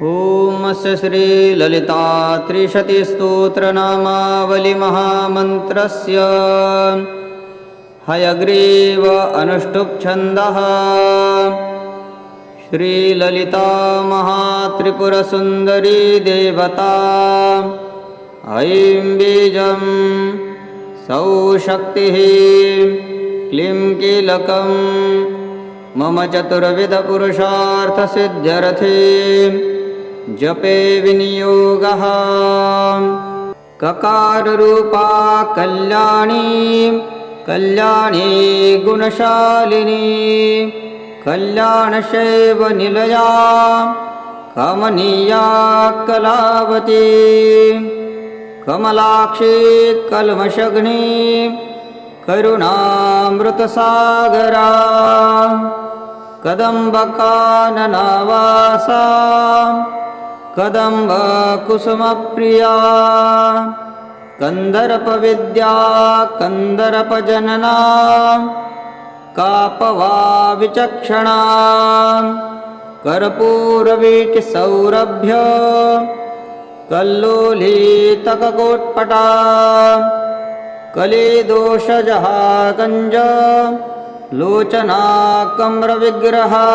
ॐ अस्य श्रीललिता त्रिशतिस्तोत्रनामावलिमहामन्त्रस्य हयग्रीव अनुष्टुप् छन्दः। श्रीललिता महात्रिपुरसुन्दरी देवता ऐं बीजं सौः शक्तिः क्लीं कीलकं मम चतुर्विधपुरुषार्थसिद्ध्यर्थे जपे विनियोगः। ककाररूपा कल्याणी कल्याणी गुणशालिनी कल्याणशैवनिलया कमनीया कलावती कमलाक्षी कल्मषग्नी करुणामृतसागरा कदम्बकाननवासा कदम्बकुसुमप्रिया कन्दर्पविद्या कन्दर्पजनना कापवाविचक्षणा कर्पूरवीटिसौरभ्य कल्लोलितककोट्पटा कलिदोषजहाकञ्ज लोचनाकम्रविग्रहा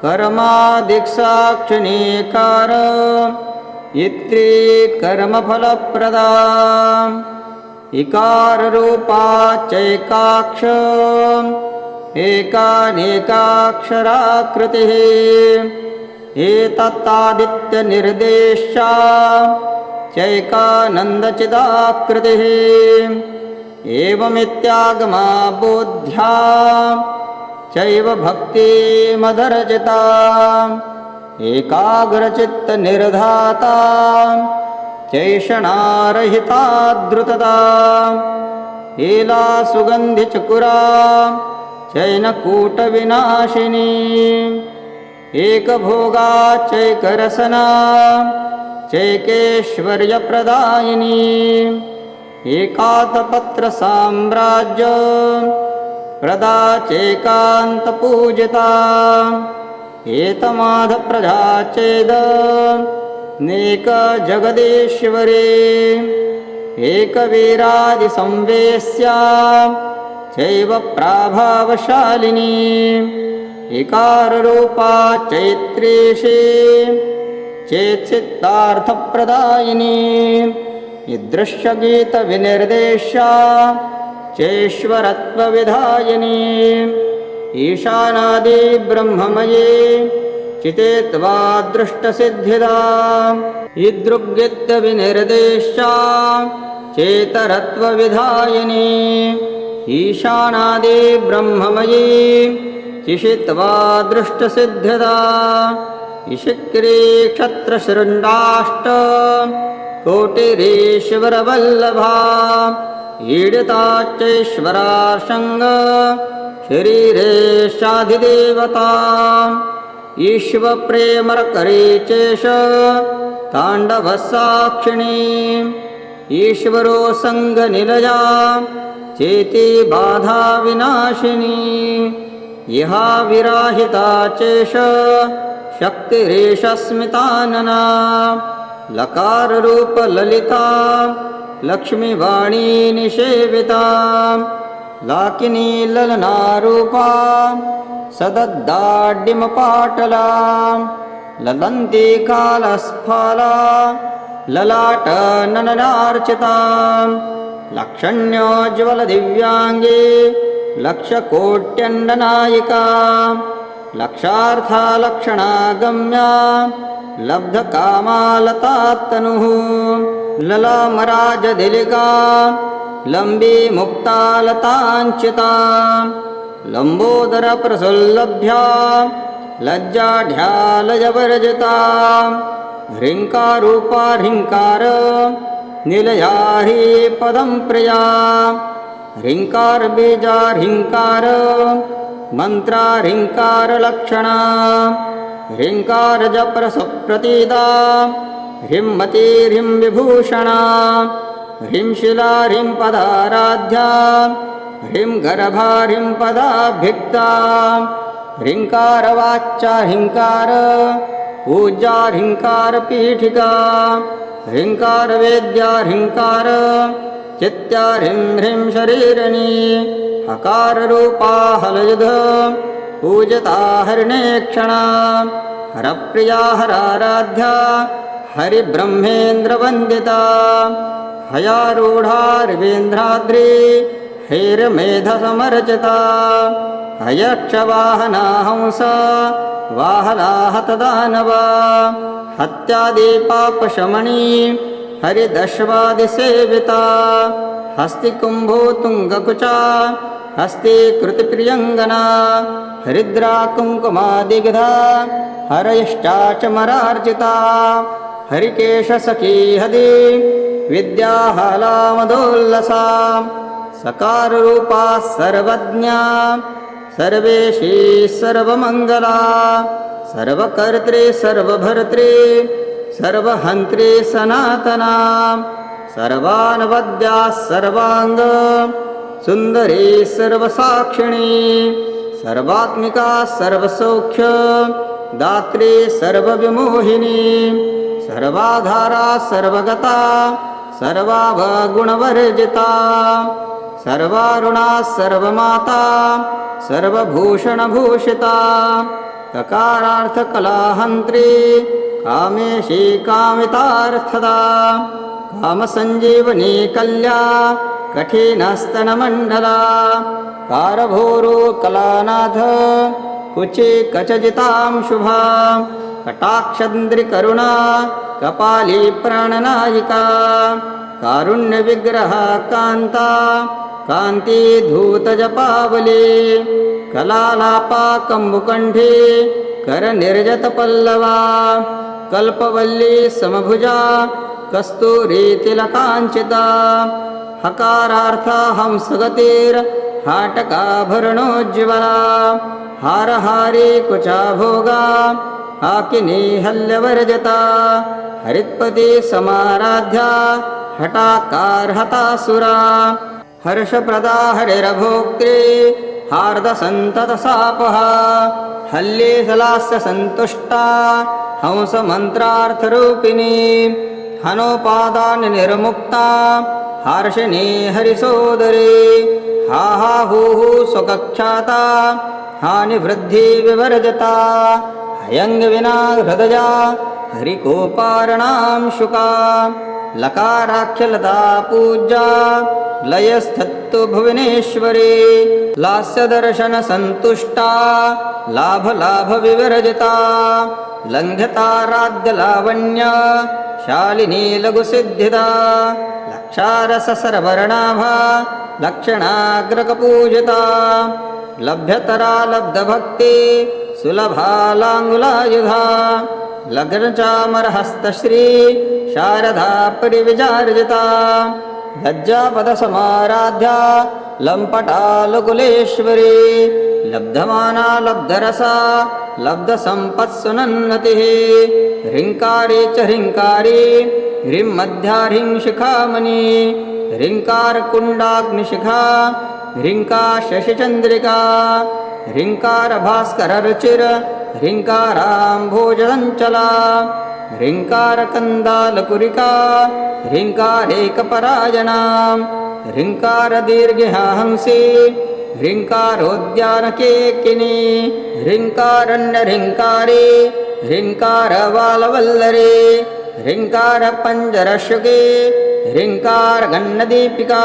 कर्मादिक्साक्षिणीकार इत्री कर्मफलप्रदा इकाररूपा चैकाक्ष एकानेकाक्षराकृतिः एतत्तादित्यनिर्देशा चैकानन्दचिदाकृतिः एवमित्यागमा बोध्या चैव भक्तिमदर्चिता एकाग्रचित्तनिर्धाता चैषणारहिता द्रुतता एला सुगन्धिचकुरा चैनकूटविनाशिनी एकभोगा चैकरसना चैकेश्वर्यप्रदायिनी एकातपत्रसाम्राज्य प्रदा चैकान्तपूजिता एतमाधप्रजा चेद नेकजगदीश्वरी एकवीरादिसंवेश्या चैव प्राभावशालिनी इकाररूपा चैत्रीशी चेत्सिद्धार्थप्रदायिनी ईदृश्यगीतविनिर्देशा चैश्वरत्वविधायिनी ईशानादिब्रह्ममयी चितेत्वा दृष्टसिद्धिदा ईदृग्यत्वविनिर्देशा चेतरत्वविधायिनी ईशानादिब्रह्ममयी चिषित्वा दृष्टसिद्धिदा इशिक्री क्षत्रशृण्डाष्ट कोटिरीश्वरवल्लभा ईडिता चैश्वराशङ्ग शरीरेशाधिदेवता ईश्वप्रेमरकरी चेश ताण्डवसाक्षिणी ईश्वरो सङ्गनिलया चेति बाधा विनाशिनी इहा विराहिता चेश शक्तिरेशस्मितानना लकाररूपललिता लक्ष्मीवाणी निषेविता लाकिनी ललनारूपा सदद्दाड्यमपाटला ललन्ती कालस्फाला ललाटनननार्चिता लक्षण्योज्ज्वलदिव्याङ्गी लक्षकोट्यण्डनायिका लक्षार्थलक्षणागम्या लब्धकामालतात्तनुः ललामराजदिलिका लम्बी मुक्तालताञ्चिता लम्बोदरप्रसुल्लभ्या लज्जाढ्यालयवर्जिता ह्रीङ्कारूपा ह्रीङ्कार निलया हि पदं प्रिया ह्रीङ्कारबीजा ह्रीङ्कार मन्त्रा ह्रीङ्कारलक्षणा ह्रीङ्कारजप्रसप्रतीदा ह्रींमती ह्रीं विभूषणा ह्रीं शिला ह्रीं पदाराध्या ह्रीं गर्भा ह्रीं पदाभिक्ता ह्रीङ्कारवाच्चा ह्रीङ्कार पूज्याह्रिङ्कारपीठिका ह्रीङ्कारवेद्याह्रिङ्कार चित्याह्रीं ह्रीं शरीरिणी हकाररूपा हलयुध पूजिता हरिणेक्षणा हरप्रिया हराराध्या हरिब्रह्मेन्द्रवन्दिता हयारूढार्वेन्द्राद्री हैर्मेधसमर्चिता हयक्षवाहना हंस वाहलाहतदानवा हत्यादिपापशमनी हरिदश्वादिसेविता हस्तिकुम्भो तुङ्गकुचा हस्तीकृतिप्रियङ्गना हरिद्रा कुङ्कुमादिग्धा हरयश्चाचमरार्चिता हरिकेशसखी हदि विद्याहालामदोल्लसा सकाररूपा सर्वज्ञा सर्वेशी सर्वमङ्गला सर्वकर्त्री सर्वभर्त्री सर्वहन्त्री सनातना सर्वानवद्या सर्वाङ्ग सुन्दरी सर्वसाक्षिणी सर्वात्मिका सर्वसौख्य दात्री सर्वविमोहिनी सर्वाधारा सर्वगता सर्वावगुणवर्जिता सर्वारुणा सर्वमाता सर्वभूषणभूषिता ककारार्थकलाहन्त्री कामेशी कामितार्थदा कामसञ्जीवनी कल्या कठिनस्तनमण्डला कारभूरु कलानाथ कुचि कचजितां शुभा कटाक्षन्द्रिकरुणा कपाली प्राणनायिका कारुण्यविग्रहा कान्ता कान्तिधूतजपावली कलालापा कम्बुकण्ठी करनिर्जतपल्लवा कल्पवल्ली समभुजा कस्तूरीतिलकाञ्चिता हकारार्थ हंसगतिर्हाटकाभरणोज्ज्वला हारहारी कुचा भोगा हाकिनी हल्यवर्जता हरित्पति समाराध्या हटाकारहतासुरा हर्षप्रदा हरिरभोक्त्री हार्दसन्ततसापहा हल्लीसलास्य सन्तुष्टा हंसमन्त्रार्थरूपिणी हनोपादान निर्मुक्ता हार्षिणी हरिसोदरी हा हा हू हू स्वकख्याता हानिवृद्धि विवर्जता हयङ्गविना हृदया हरिकोपारणां शुका लकाराख्यलता पूज्या लयस्थत्तु भुवनेश्वरी लास्यदर्शनसन्तुष्टा लाभविवर्जिता लङ्घ्यताराध्यलावण्य शालिनी लघुसिद्धिदा लक्षारससरवर्णाभा लक्षणाग्रकपूजिता लभ्यतरा लब्धभक्ति सुलभालाङ्गुलायुधा लग्नचामरहस्तश्री शारदा परिविजार्जिता लज्जापदसमाराध्या लम्पटालकुलेश्वरी लब्धमाना लब्धरसा लब्धसम्पत्सुनन्नतिः ह्रीङ्कारी च ह्रीङ्कारी ह्रीं मध्या ह्रीं शिखामणि ह्रीङ्कारकुण्डाग्निशिखा ह्रीङ्का शशिचन्द्रिका ह्रीङ्कारभास्कररुचिर ह्रीङ्काराम्भोजदञ्चला ह्रीङ्कारकन्दालकुरिका ह्रीङ्कारेकपरायणा ह्रीङ्कारदीर्घहंसी ह्रीङ्कारोद्यानकेकिनी ह्रीङ्कारण्यह्रीङ्कारी ह्रीङ्कारवालवल्लरी ह्रीङ्कारपञ्जरशुकी ह्रीङ्कारगण्डदीपिका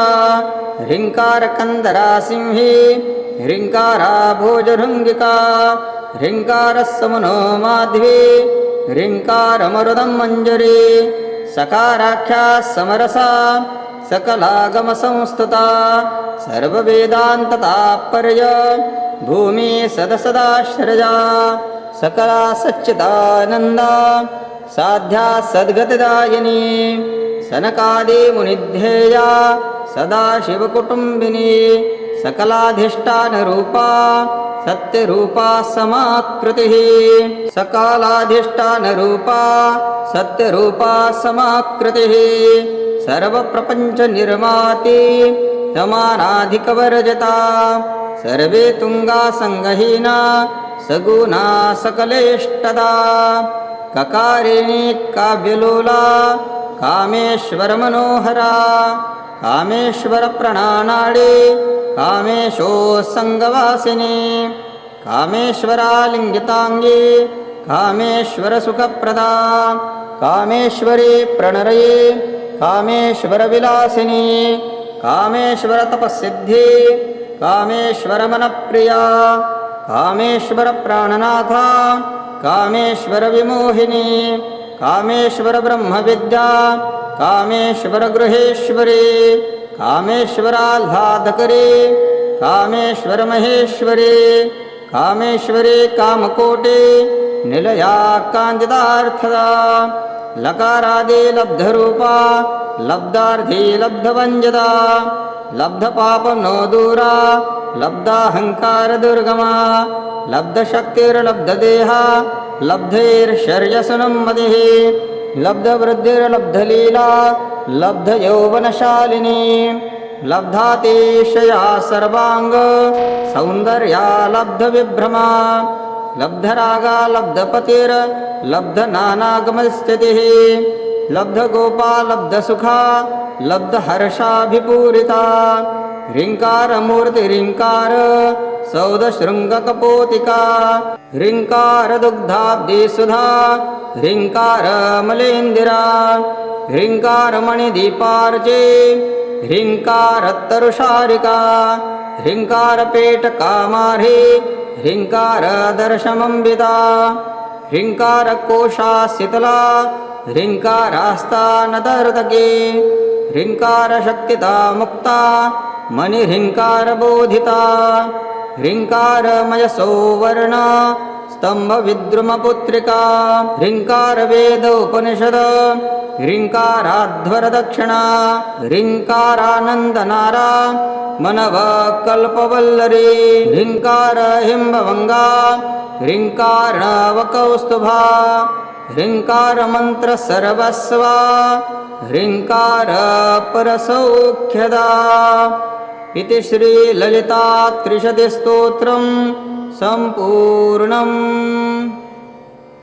ह्रीङ्कारकन्दरासिंही ह्रीङ्काराभोजभृङ्गिका ह्रीङ्कारस्समनोमाध्वी ह्रीङ्कारमरुदं मञ्जरी सकाराख्या समरसा सकलागमसंस्तुता सर्ववेदान्ततात्पर्य भूमि सदसदाश्रया सकला सच्चिदानन्दा साध्या सद्गतिदायिनी सनकादिमुनिध्येया सदाशिवकुटुम्बिनी सकलाधिष्ठानरूपा सत्यरूपा समाकृतिः सकालाधिष्ठानरूपा सत्यरूपा समाकृतिः सर्वप्रपञ्चनिर्माति समानाधिकवर्जता सर्वे तुङ्गा सङ्गहीना सगुणा सकलेष्टदा ककारिणी काव्यलोला कामेश्वरमनोहरा कामेश्वरप्रणानाडे कामेशोऽसङ्गवासिनी कामेश्वरालिङ्गिताङ्गे कामेश्वरसुखप्रदा कामेश्वरी प्रणरये कामेश्वरविलासिनी कामेश्वरतपःसिद्धि कामेश्वरमनप्रिया कामेश्वरप्राणनाथा कामेश्वरविमोहिनी कामेश्वरब्रह्मविद्या कामेश्वरगृहेश्वरी कामेश्वराह्लादकरी कामेश्वरमहेश्वरी कामेश्वरी कामकोटि निलया काञ्चितार्थदा लकारादि लब्धरूपा लब्धार्थी लब्धवञ्जदा लब्धपापनो दूरा लब्धाहङ्कारदुर्गमा लब्धशक्तिर्लब्धदेहा लब्धैर्शर्यसुनं मतिः लब्धवृद्धिर्लब्धलीला लब्धयौवनशालिनी लब्धातिशया सर्वाङ्ग सौन्दर्या लब्धविभ्रमा लब्धरागा लब्धपतिर्लब्धनानागमस्थितिः लब्धगोपा लब्धसुखा लब्धहर्षाभिपूरिता ह्रीङ्कारमूर्तिह्रीङ्कार सौदशृङ्गकपोतिका ह्रीङ्कारदुग्धाब्धिसुधा ह्रीङ्कारमलेन्दिरा ह्रीङ्कारमणिदीपार्चे ह्रीङ्कारतरुशारिका ह्रीङ्कारपेटकामार्हि ह्रीङ्कारदर्शमम्बिता ह्रीङ्कारकोशाशितला ह्रीङ्कारास्तानतर्तके ह्रीङ्कारशक्तिता मुक्ता मणिह्रीङ्कारबोधिता ह्रीङ्कारमयसौवर्ण स्तम्भविद्रुमपुत्रिका ह्रीङ्कारवेद उपनिषद ह्रीङ्काराध्वरदक्षिणा ह्रीङ्कारानन्दनारा मनवकल्पवल्लरी ह्रीङ्कारहिम्बभङ्गा ह्रीङ्कारवकौस्तुभा ह्रीङ्कारमन्त्रसर्वस्वा ह्रीङ्कारपरसौख्यदा इति श्रीललितात्रिशतिस्तोत्रं सम्पूर्णम्।